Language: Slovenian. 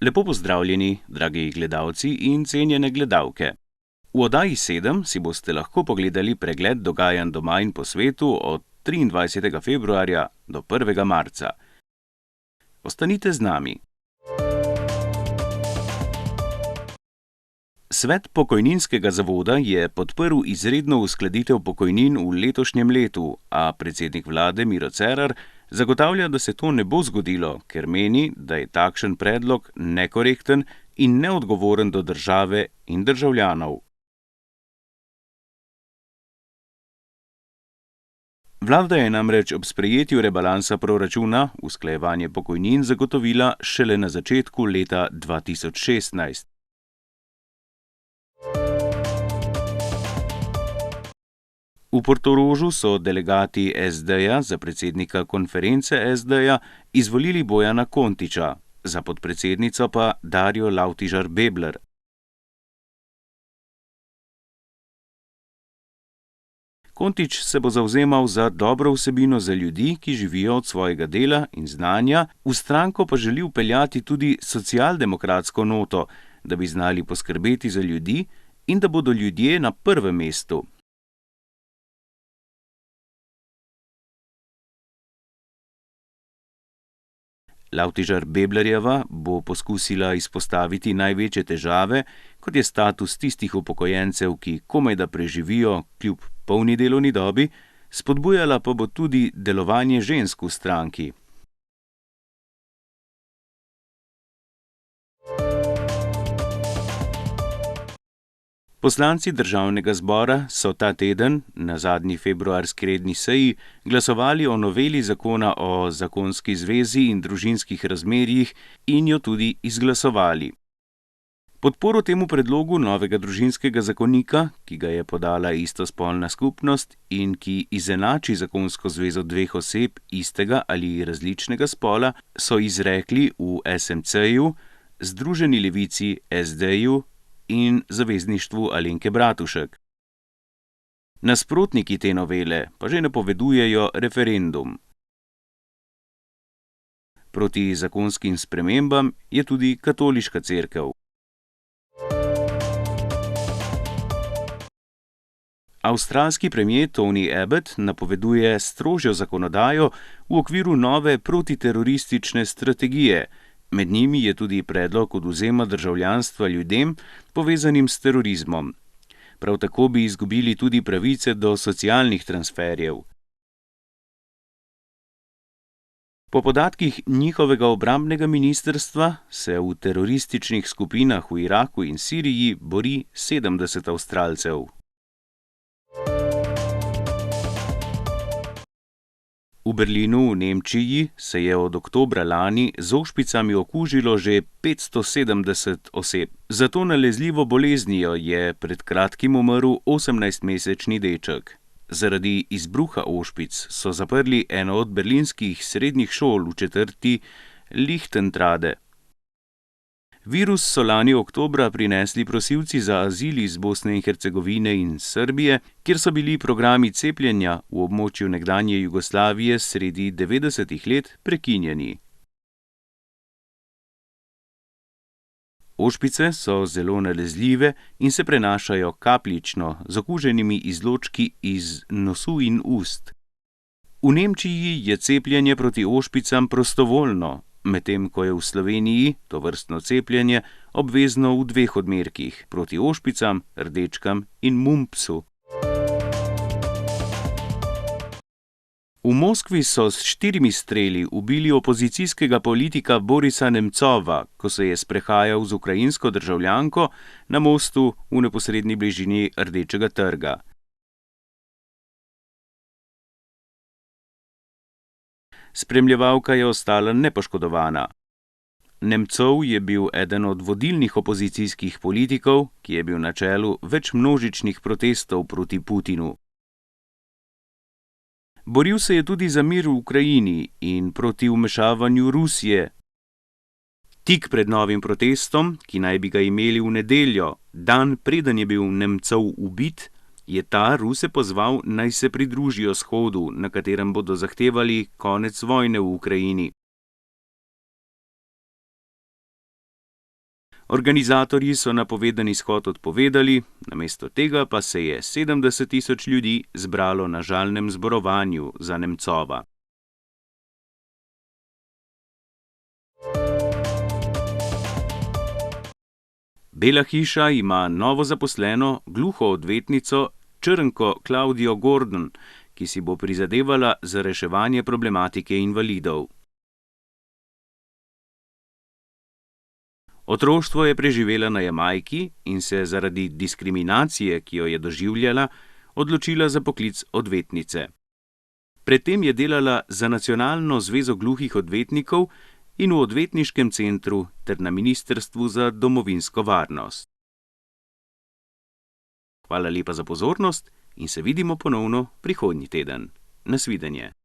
Lepo pozdravljeni, dragi gledalci in cenjene gledalke. V oddaji 7 si boste lahko pogledali pregled dogajanj doma in po svetu od 23. februarja do 1. marca. Ostanite z nami. Svet pokojninskega zavoda je podprl izredno uskladitev pokojnin v letošnjem letu, a predsednik vlade Miro Cerar zagotavlja, da se to ne bo zgodilo, ker meni, da je takšen predlog nekorekten in neodgovoren do države in državljanov. Vlada je namreč ob sprejetju rebalansa proračuna usklajevanje pokojnin zagotovila šele na začetku leta 2016. V Portorožu so delegati SD-ja za predsednika konference SD-ja izvolili Bojana Kontiča, za podpredsednico pa Darjo Lavtižar Bebler. Kontič se bo zavzemal za dobro vsebino za ljudi, ki živijo od svojega dela in znanja, v stranko pa želi vpeljati tudi socialdemokratsko noto, da bi znali poskrbeti za ljudi in da bodo ljudje na prvem mestu. Lavtižar Beblerjeva bo poskusila izpostaviti največje težave, kot je status tistih upokojencev, ki komajda preživijo kljub polni delovni dobi, spodbujala pa bo tudi delovanje žensk v stranki. Poslanci državnega zbora so ta teden, na zadnji februarski redni seji, glasovali o noveli zakona o zakonski zvezi in družinskih razmerjih in jo tudi izglasovali. Podporo temu predlogu novega družinskega zakonika, ki ga je podala istospolna skupnost in ki izenači zakonsko zvezo dveh oseb istega ali različnega spola, so izrekli v SMC-ju, Združeni levici SD-ju in Zavezništvu Alenke Bratušek. Nasprotniki te novele pa že napovedujejo referendum. Proti zakonskim spremembam je tudi katoliška cerkev. Avstralski premier Tony Abbott napoveduje strožjo zakonodajo v okviru nove protiteroristične strategije. Med njimi je tudi predlog odvzema državljanstva ljudem, povezanim s terorizmom. Prav tako bi izgubili tudi pravice do socialnih transferjev. Po podatkih njihovega obrambnega ministrstva se v terorističnih skupinah v Iraku in Siriji bori 70 Avstralcev. V Berlinu v Nemčiji se je od oktobra lani z ošpicami okužilo že 570 oseb. Za to nalezljivo boleznijo je pred kratkim umrl 18-mesečni deček. Zaradi izbruha ošpic so zaprli eno od berlinskih srednjih šol v četrti Lichtentrade. Virus so lani oktobra prinesli prosilci za azil iz Bosne in Hercegovine in Srbije, kjer so bili programi cepljenja v območju nekdanje Jugoslavije sredi 90-ih let prekinjeni. Ošpice so zelo nalezljive in se prenašajo kapljično z okuženimi izločki iz nosu in ust. V Nemčiji je cepljenje proti ošpicam prostovoljno, medtem ko je v Sloveniji tovrstno cepljenje obvezno v dveh odmerkih, proti ošpicam, rdečkam in mumpsu. V Moskvi so s 4 streli ubili opozicijskega politika Borisa Nemcova, ko se je sprehajal z ukrajinsko državljanko na mostu v neposredni bližini Rdečega trga. Spremljevalka je ostala nepoškodovana. Nemcov je bil eden od vodilnih opozicijskih politikov, ki je bil na čelu več množičnih protestov proti Putinu. Boril se je tudi za mir v Ukrajini in proti vmešavanju Rusije. Tik pred novim protestom, ki naj bi ga imeli v nedeljo, dan preden je bil Nemcov ubit, je ta Ruse pozval, naj se pridružijo shodu, na katerem bodo zahtevali konec vojne v Ukrajini. Organizatorji so napovedani shod odpovedali, namesto tega pa se je 70.000 ljudi zbralo na žalnem zborovanju za Nemcova. Bela hiša ima novo zaposleno gluho odvetnico Črnko Klaudijo Gordon, ki si bo prizadevala za reševanje problematike invalidov. Otroštvo je preživela na Jamajki in se zaradi diskriminacije, ki jo je doživljala, odločila za poklic odvetnice. Predtem je delala za Nacionalno zvezo gluhih odvetnikov in v odvetniškem centru ter na Ministrstvu za domovinsko varnost. Hvala lepa za pozornost in se vidimo ponovno prihodnji teden. Nasvidenje.